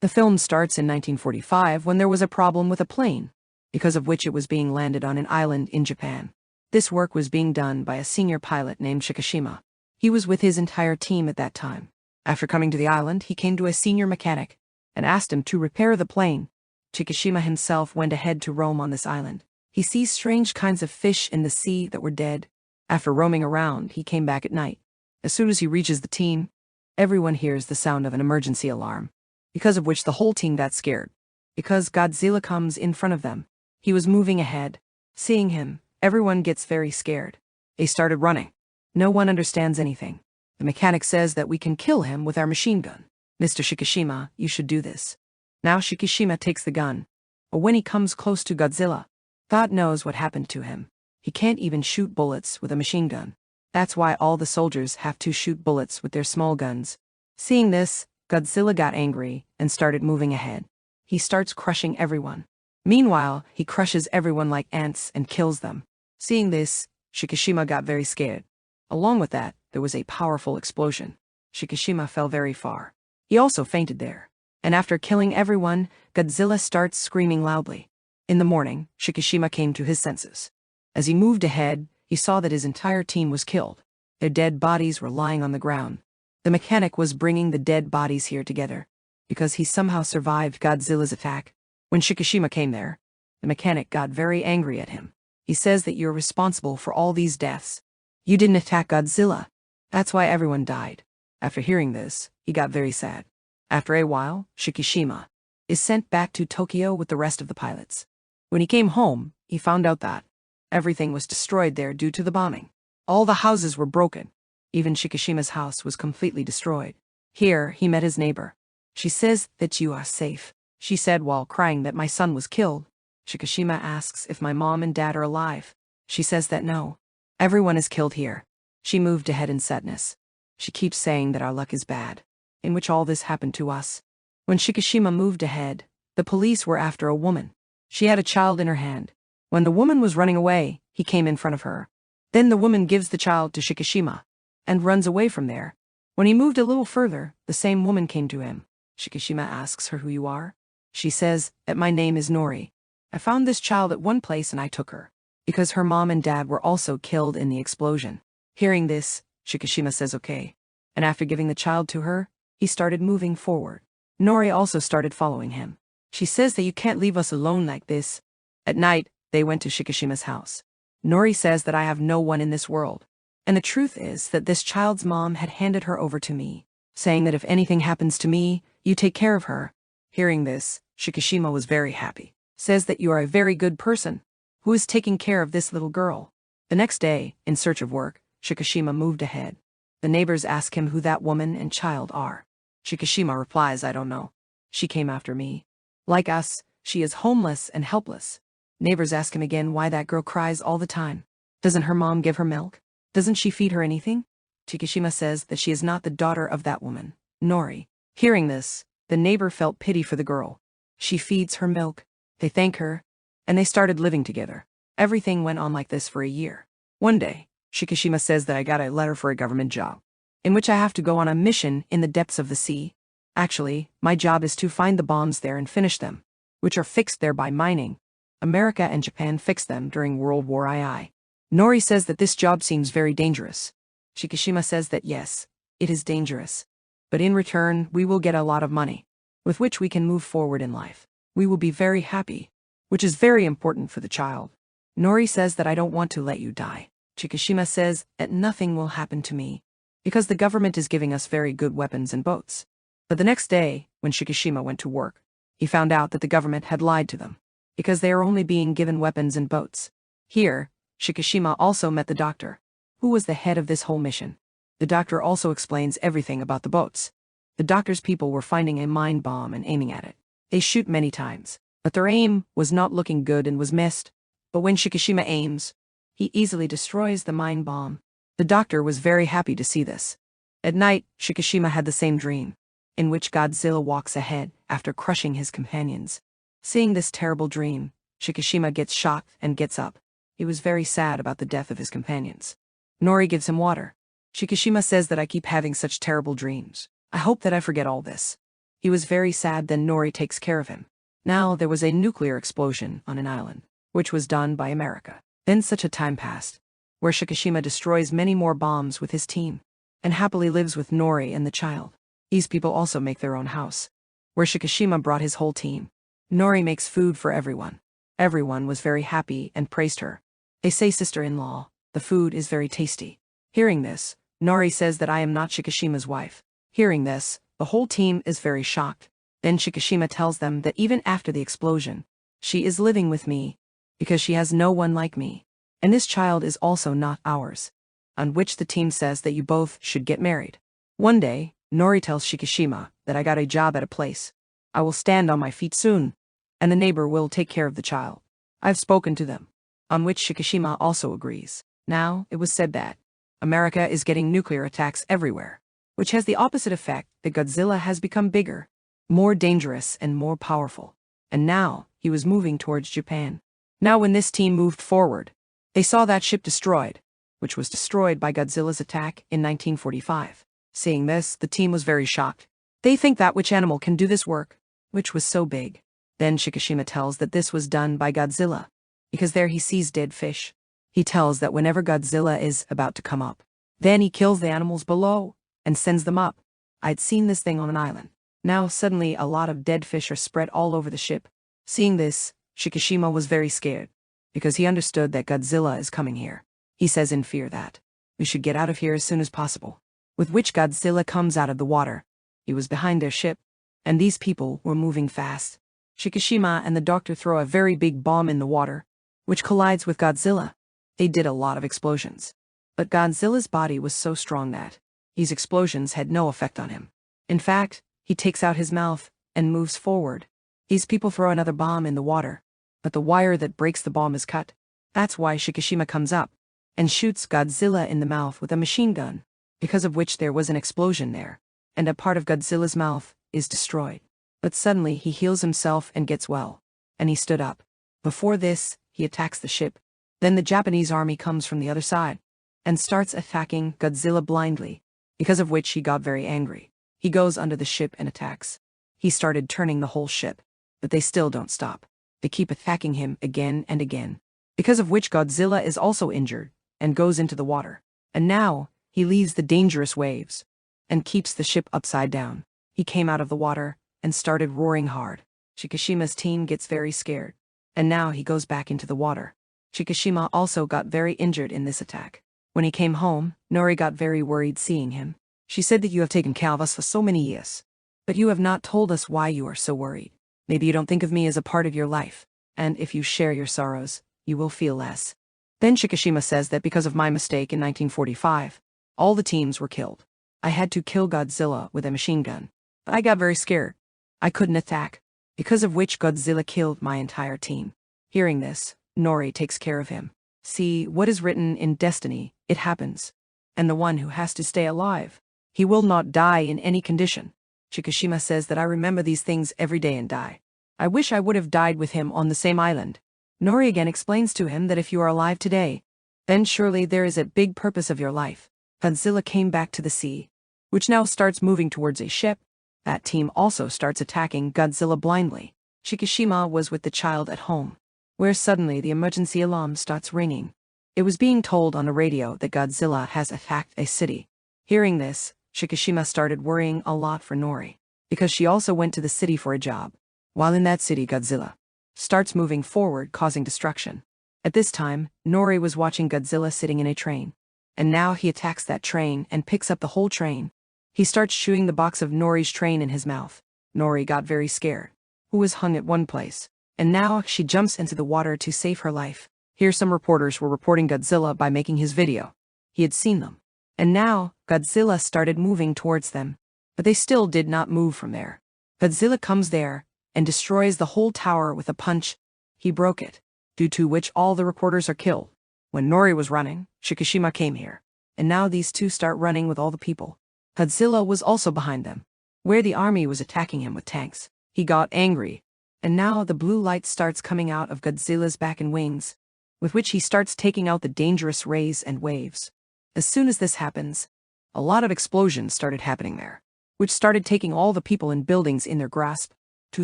The film starts in 1945 when there was a problem with a plane, because of which it was being landed on an island in Japan. This work was being done by a senior pilot named Shikishima. He was with his entire team at that time. After coming to the island, he came to a senior mechanic and asked him to repair the plane. Shikishima himself went ahead to roam on this island. He sees strange kinds of fish in the sea that were dead. After roaming around, he came back at night. As soon as he reaches the team, everyone hears the sound of an emergency alarm, because of which the whole team got scared. Because Godzilla comes in front of them. He was moving ahead. Seeing him, everyone gets very scared. They started running. No one understands anything. The mechanic says that we can kill him with our machine gun. Mr. Shikishima, you should do this. Now Shikishima takes the gun. But when he comes close to Godzilla, God knows what happened to him. He can't even shoot bullets with a machine gun. That's why all the soldiers have to shoot bullets with their small guns. Seeing this, Godzilla got angry and started moving ahead. He starts crushing everyone. Meanwhile, he crushes everyone like ants and kills them. Seeing this, Shikishima got very scared. Along with that, there was a powerful explosion. Shikishima fell very far. He also fainted there. And after killing everyone, Godzilla starts screaming loudly. In the morning, Shikishima came to his senses. As he moved ahead, he saw that his entire team was killed. Their dead bodies were lying on the ground. The mechanic was bringing the dead bodies here together, because he somehow survived Godzilla's attack. When Shikishima came there, the mechanic got very angry at him. He says that you're responsible for all these deaths. You didn't attack Godzilla. That's why everyone died. After hearing this, he got very sad. After a while, Shikishima is sent back to Tokyo with the rest of the pilots. When he came home, he found out that everything was destroyed there due to the bombing. All the houses were broken. Even Shikishima's house was completely destroyed. Here, he met his neighbor. She says that you are safe. She said while crying that my son was killed. Shikishima asks if my mom and dad are alive. She says that no. Everyone is killed here. She moved ahead in sadness. She keeps saying that our luck is bad, in which all this happened to us. When Shikishima moved ahead, the police were after a woman. She had a child in her hand. When the woman was running away, he came in front of her. Then the woman gives the child to Shikishima and runs away from there. When he moved a little further, the same woman came to him. Shikishima asks her who you are. She says that my name is Nori. I found this child at one place and I took her, because her mom and dad were also killed in the explosion. Hearing this, Shikishima says okay. And after giving the child to her, he started moving forward. Nori also started following him. She says that you can't leave us alone like this. At night, they went to Shikishima's house. Nori says that I have no one in this world. And the truth is that this child's mom had handed her over to me, saying that if anything happens to me, you take care of her. Hearing this, Shikishima was very happy. Says that you are a very good person, who is taking care of this little girl. The next day, in search of work, Shikishima moved ahead. The neighbors ask him who that woman and child are. Shikishima replies, I don't know. She came after me. Like us, she is homeless and helpless. Neighbors ask him again why that girl cries all the time. Doesn't her mom give her milk? Doesn't she feed her anything? Shikishima says that she is not the daughter of that woman, Nori. Hearing this, the neighbor felt pity for the girl. She feeds her milk. They thank her, and they started living together. Everything went on like this for a year. One day, Shikishima says that I got a letter for a government job, in which I have to go on a mission in the depths of the sea. Actually, my job is to find the bombs there and finish them, which are fixed there by mining. America and Japan fixed them during World War II. Nori says that this job seems very dangerous. Shikishima says that yes, it is dangerous. But in return, we will get a lot of money, with which we can move forward in life. We will be very happy, which is very important for the child. Nori says that I don't want to let you die. Shikishima says that nothing will happen to me, because the government is giving us very good weapons and boats. But the next day, when Shikishima went to work, he found out that the government had lied to them, because they are only being given weapons and boats. Here, Shikishima also met the doctor, who was the head of this whole mission. The doctor also explains everything about the boats. The doctor's people were finding a mine bomb and aiming at it. They shoot many times, but their aim was not looking good and was missed. But when Shikishima aims, he easily destroys the mine bomb. The doctor was very happy to see this. At night, Shikishima had the same dream, in which Godzilla walks ahead after crushing his companions. Seeing this terrible dream, Shikishima gets shocked and gets up. He was very sad about the death of his companions. Nori gives him water. Shikishima says that I keep having such terrible dreams. I hope that I forget all this. He was very sad. Then Nori takes care of him. Now there was a nuclear explosion on an island, which was done by America. Then such a time passed, where Shikishima destroys many more bombs with his team, and happily lives with Nori and the child. These people also make their own house, where Shikishima brought his whole team. Nori makes food for everyone. Everyone was very happy and praised her. They say, sister-in-law, the food is very tasty. Hearing this, Nori says that I am not Shikishima's wife. Hearing this, the whole team is very shocked. Then Shikishima tells them that even after the explosion, she is living with me, because she has no one like me. And this child is also not ours. On which the team says that you both should get married. One day, Nori tells Shikishima that I got a job at a place. I will stand on my feet soon, and the neighbor will take care of the child. I've spoken to them. On which Shikishima also agrees. Now, it was said that America is getting nuclear attacks everywhere, which has the opposite effect that Godzilla has become bigger, more dangerous and more powerful. And now, he was moving towards Japan. Now when this team moved forward, they saw that ship destroyed, which was destroyed by Godzilla's attack in 1945. Seeing this, the team was very shocked. They think that which animal can do this work, which was so big. Then Shikishima tells that this was done by Godzilla, because there he sees dead fish. He tells that whenever Godzilla is about to come up, then he kills the animals below and sends them up. I'd seen this thing on an island. Now suddenly a lot of dead fish are spread all over the ship. Seeing this, Shikishima was very scared, because he understood that Godzilla is coming here. He says in fear that we should get out of here as soon as possible. With which Godzilla comes out of the water. He was behind their ship, and these people were moving fast. Shikishima and the doctor throw a very big bomb in the water, which collides with Godzilla. They did a lot of explosions. But Godzilla's body was so strong that these explosions had no effect on him. In fact, he takes out his mouth and moves forward. These people throw another bomb in the water, but the wire that breaks the bomb is cut. That's why Shikishima comes up and shoots Godzilla in the mouth with a machine gun, because of which there was an explosion there, and a part of Godzilla's mouth is destroyed. But suddenly he heals himself and gets well, and he stood up. Before this, he attacks the ship. Then the Japanese army comes from the other side and starts attacking Godzilla blindly, because of which he got very angry. He goes under the ship and attacks. He started turning the whole ship, but they still don't stop. They keep attacking him again and again, because of which Godzilla is also injured and goes into the water. And now, he leaves the dangerous waves and keeps the ship upside down. He came out of the water and started roaring hard. Shikishima's team gets very scared, and now he goes back into the water. Shikishima also got very injured in this attack. When he came home, Nori got very worried seeing him. She said that you have taken care of us for so many years, but you have not told us why you are so worried. Maybe you don't think of me as a part of your life, and if you share your sorrows, you will feel less. Then Shikishima says that because of my mistake in 1945, all the teams were killed. I had to kill Godzilla with a machine gun, but I got very scared. I couldn't attack, because of which Godzilla killed my entire team. Hearing this, Nori takes care of him. See, what is written in destiny, it happens. And the one who has to stay alive, he will not die in any condition. Shikishima says that I remember these things every day and die. I wish I would have died with him on the same island. Nori again explains to him that if you are alive today, then surely there is a big purpose of your life. Godzilla came back to the sea, which now starts moving towards a ship. That team also starts attacking Godzilla blindly. Shikishima was with the child at home, where suddenly the emergency alarm starts ringing. It was being told on the radio that Godzilla has attacked a city. Hearing this, Shikishima started worrying a lot for Nori, because she also went to the city for a job. While in that city, Godzilla starts moving forward, causing destruction. At this time, Nori was watching Godzilla sitting in a train, and now he attacks that train and picks up the whole train. He starts chewing the box of Nori's train in his mouth. Nori got very scared, who was hung at one place, and now she jumps into the water to save her life. Here some reporters were reporting Godzilla by making his video. He had seen them, and now Godzilla started moving towards them, but they still did not move from there. Godzilla comes there and destroys the whole tower with a punch. He broke it, due to which all the reporters are killed. When Nori was running, Shikishima came here, and now these two start running with all the people. Godzilla was also behind them, where the army was attacking him with tanks. He got angry, and now the blue light starts coming out of Godzilla's back and wings, with which he starts taking out the dangerous rays and waves. As soon as this happens, a lot of explosions started happening there. which started taking all the people and buildings in their grasp. To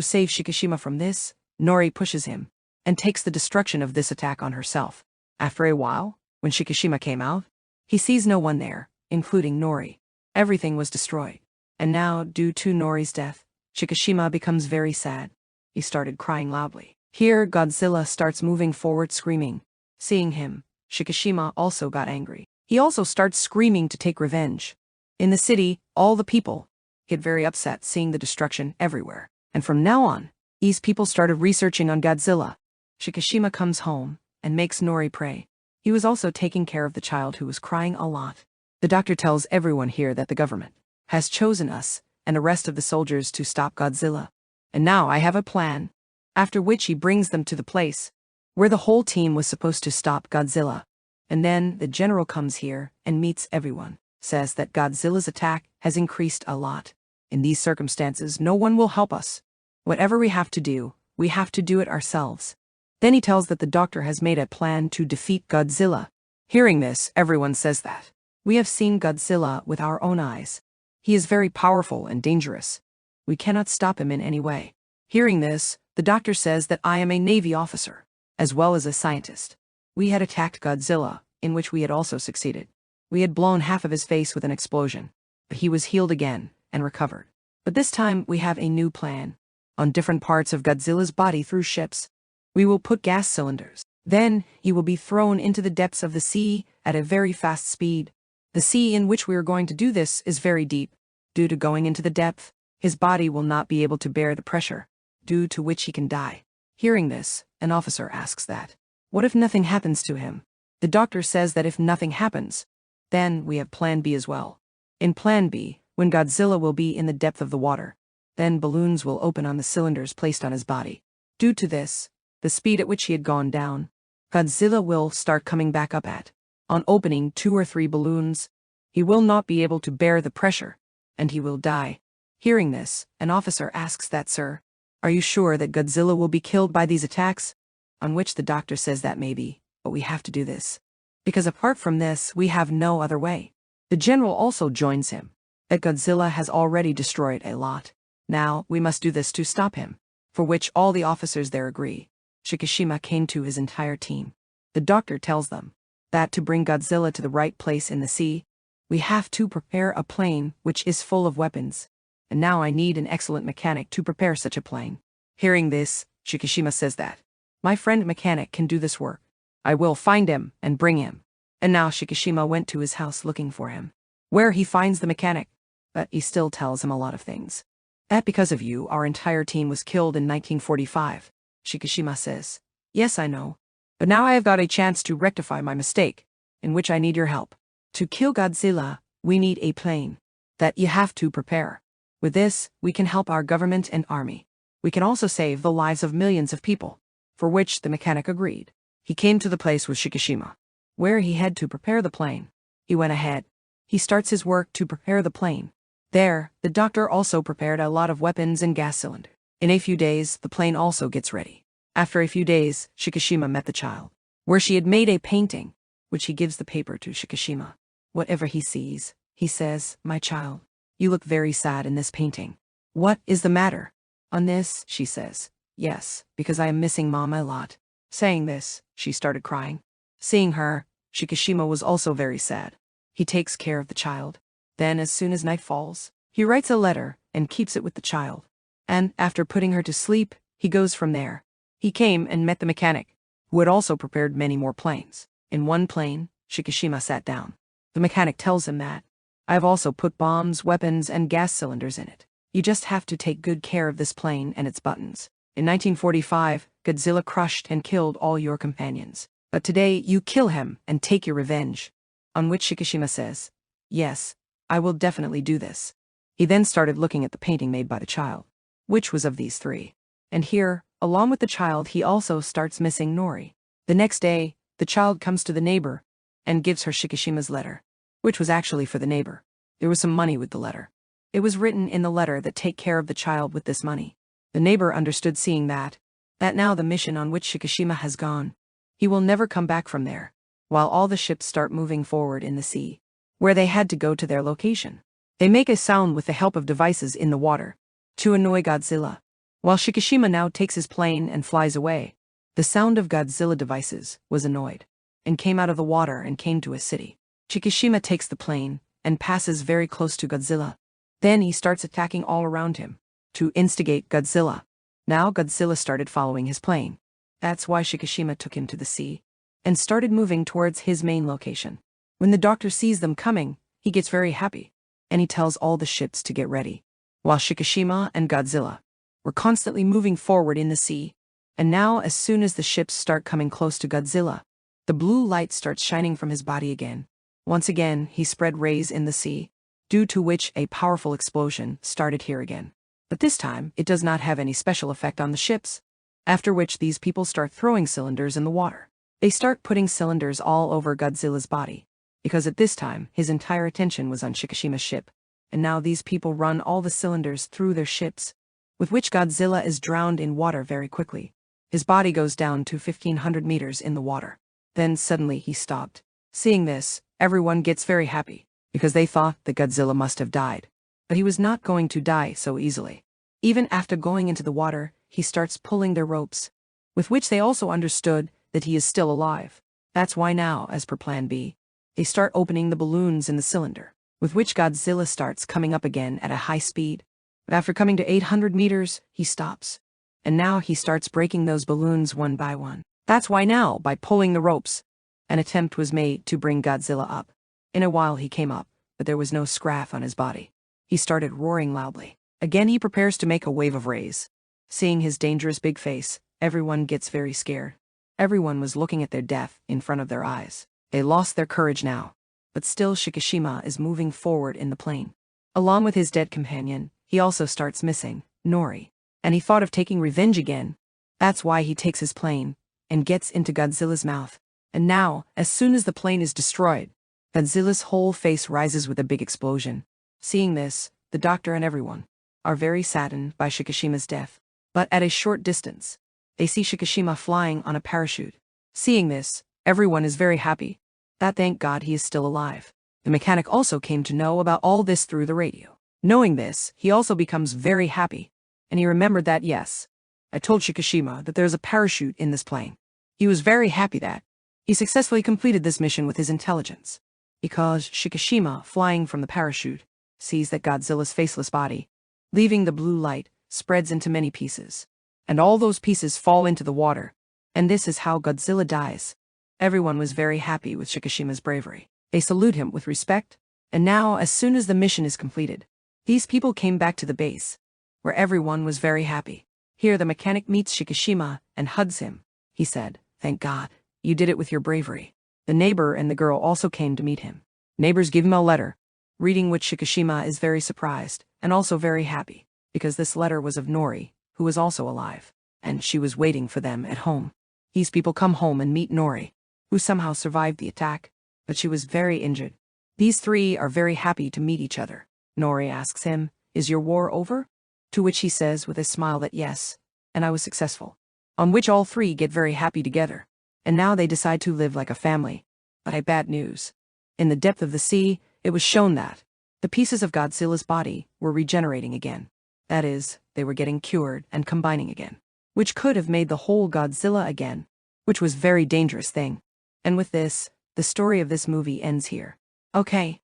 save Shikishima from this, Nori pushes him and takes the destruction of this attack on herself. After a while, when Shikishima came out, he sees no one there, including Nori. Everything was destroyed. And now, due to Nori's death, Shikishima becomes very sad. He started crying loudly. Here, Godzilla starts moving forward screaming. Seeing him, Shikishima also got angry. He also starts screaming to take revenge. In the city, all the people get very upset seeing the destruction everywhere. And from now on, these people started researching on Godzilla. Shikishima comes home and makes Nori pray. He was also taking care of the child who was crying a lot. The doctor tells everyone here that the government has chosen us and the rest of the soldiers to stop Godzilla. And now I have a plan. After which he brings them to the place where the whole team was supposed to stop Godzilla. And then the general comes here and meets everyone, says that Godzilla's attack has increased a lot. In these circumstances, no one will help us. Whatever we have to do it ourselves. Then he tells that the doctor has made a plan to defeat Godzilla. Hearing this, everyone says that we have seen Godzilla with our own eyes. He is very powerful and dangerous. We cannot stop him in any way. Hearing this, the doctor says that I am a Navy officer, as well as a scientist. We had attacked Godzilla, in which we had also succeeded. We had blown half of his face with an explosion, but he was healed again and recovered. But this time we have a new plan. On different parts of Godzilla's body through ships, we will put gas cylinders. Then he will be thrown into the depths of the sea at a very fast speed. The sea in which we are going to do this is very deep. Due to going into the depth, his body will not be able to bear the pressure, due to which he can die. Hearing this, an officer asks that, what if nothing happens to him? The doctor says that if nothing happens, then we have plan B as well. In plan B, when Godzilla will be in the depth of the water, then balloons will open on the cylinders placed on his body. Due to this, the speed at which he had gone down, Godzilla will start coming back up at. On opening 2 or 3 balloons, he will not be able to bear the pressure, and he will die. Hearing this, an officer asks that, sir, are you sure that Godzilla will be killed by these attacks? On which the doctor says that maybe, but we have to do this. Because apart from this, we have no other way. The general also joins him, that Godzilla has already destroyed a lot. Now, we must do this to stop him, for which all the officers there agree. Shikishima came to his entire team. The doctor tells them that to bring Godzilla to the right place in the sea, we have to prepare a plane which is full of weapons. And now I need an excellent mechanic to prepare such a plane. Hearing this, Shikishima says that, my friend mechanic can do this work. I will find him and bring him. And now Shikishima went to his house looking for him, where he finds the mechanic, but he still tells him a lot of things. That because of you, our entire team was killed in 1945. Shikishima says, yes, I know. But now I have got a chance to rectify my mistake, in which I need your help. To kill Godzilla, we need a plane that you have to prepare. With this, we can help our government and army. We can also save the lives of millions of people, for which the mechanic agreed. He came to the place with Shikishima, where he had to prepare the plane. He went ahead. He starts his work to prepare the plane. There, the doctor also prepared a lot of weapons and gas cylinder. In a few days, the plane also gets ready. After a few days, Shikishima met the child, where she had made a painting, which he gives the paper to Shikishima. Whatever he sees, he says, my child, you look very sad in this painting. What is the matter? On this, she says, yes, because I am missing Mom a lot. Saying this, she started crying. Seeing her, Shikishima was also very sad. He takes care of the child. Then, as soon as night falls, he writes a letter and keeps it with the child. And, after putting her to sleep, he goes from there. He came and met the mechanic, who had also prepared many more planes. In one plane, Shikishima sat down. The mechanic tells him that, I have also put bombs, weapons, and gas cylinders in it. You just have to take good care of this plane and its buttons. In 1945, Godzilla crushed and killed all your companions. But today, you kill him and take your revenge. On which Shikishima says, yes, I will definitely do this. He then started looking at the painting made by the child, which was of these 3. And here, along with the child, he also starts missing Nori. The next day, the child comes to the neighbor and gives her Shikishima's letter, which was actually for the neighbor. There was some money with the letter. It was written in the letter that take care of the child with this money. The neighbor understood seeing that now the mission on which Shikishima has gone, he will never come back from there, while all the ships start moving forward in the sea, where they had to go to their location. They make a sound with the help of devices in the water to annoy Godzilla. While Shikishima now takes his plane and flies away, the sound of Godzilla devices was annoyed and came out of the water and came to a city. Shikishima takes the plane and passes very close to Godzilla. Then he starts attacking all around him to instigate Godzilla. Now Godzilla started following his plane. That's why Shikishima took him to the sea and started moving towards his main location. When the doctor sees them coming, he gets very happy, and he tells all the ships to get ready. While Shikishima and Godzilla were constantly moving forward in the sea, and now as soon as the ships start coming close to Godzilla, the blue light starts shining from his body again. Once again, he spread rays in the sea, due to which a powerful explosion started here again. But this time, it does not have any special effect on the ships, after which these people start throwing cylinders in the water. They start putting cylinders all over Godzilla's body, because at this time, his entire attention was on Shikishima's ship, and now these people run all the cylinders through their ships, with which Godzilla is drowned in water very quickly. His body goes down to 1,500 meters in the water. Then suddenly he stopped. Seeing this, everyone gets very happy, because they thought that Godzilla must have died. But he was not going to die so easily. Even after going into the water, he starts pulling their ropes, with which they also understood that he is still alive. That's why now, as per Plan B, they start opening the balloons in the cylinder, with which Godzilla starts coming up again at a high speed. But after coming to 800 meters, he stops. And now he starts breaking those balloons one by one. That's why now, by pulling the ropes, an attempt was made to bring Godzilla up. In a while he came up, but there was no scratch on his body. He started roaring loudly. Again he prepares to make a wave of rays. Seeing his dangerous big face, everyone gets very scared. Everyone was looking at their death in front of their eyes. They lost their courage now. But still Shikishima is moving forward in the plane. Along with his dead companion, he also starts missing Nori. And he thought of taking revenge again. That's why he takes his plane and gets into Godzilla's mouth. And now, as soon as the plane is destroyed, Godzilla's whole face rises with a big explosion. Seeing this, the doctor and everyone are very saddened by Shikishima's death. But at a short distance, they see Shikishima flying on a parachute. Seeing this, everyone is very happy. That thank God he is still alive. The mechanic also came to know about all this through the radio. Knowing this, he also becomes very happy. And he remembered that yes, I told Shikishima that there's a parachute in this plane. He was very happy that he successfully completed this mission with his intelligence. Because Shikishima, flying from the parachute, sees that Godzilla's faceless body, leaving the blue light, spreads into many pieces. And all those pieces fall into the water. And this is how Godzilla dies. Everyone was very happy with Shikishima's bravery. They salute him with respect. And now, as soon as the mission is completed, these people came back to the base, where everyone was very happy. Here the mechanic meets Shikishima and hugs him. He said, "Thank God, you did it with your bravery." The neighbor and the girl also came to meet him. Neighbors give him a letter, reading which Shikishima is very surprised and also very happy, because this letter was of Nori, who was also alive, and she was waiting for them at home. These people come home and meet Nori, who somehow survived the attack, but she was very injured. These three are very happy to meet each other. Nori asks him, "Is your war over?" To which he says with a smile that yes, and I was successful. On which all three get very happy together. And now they decide to live like a family. But I bad news. In the depth of the sea, it was shown that the pieces of Godzilla's body were regenerating again. That is, they were getting cured and combining again. Which could have made the whole Godzilla again. Which was very dangerous thing. And with this, the story of this movie ends here. Okay,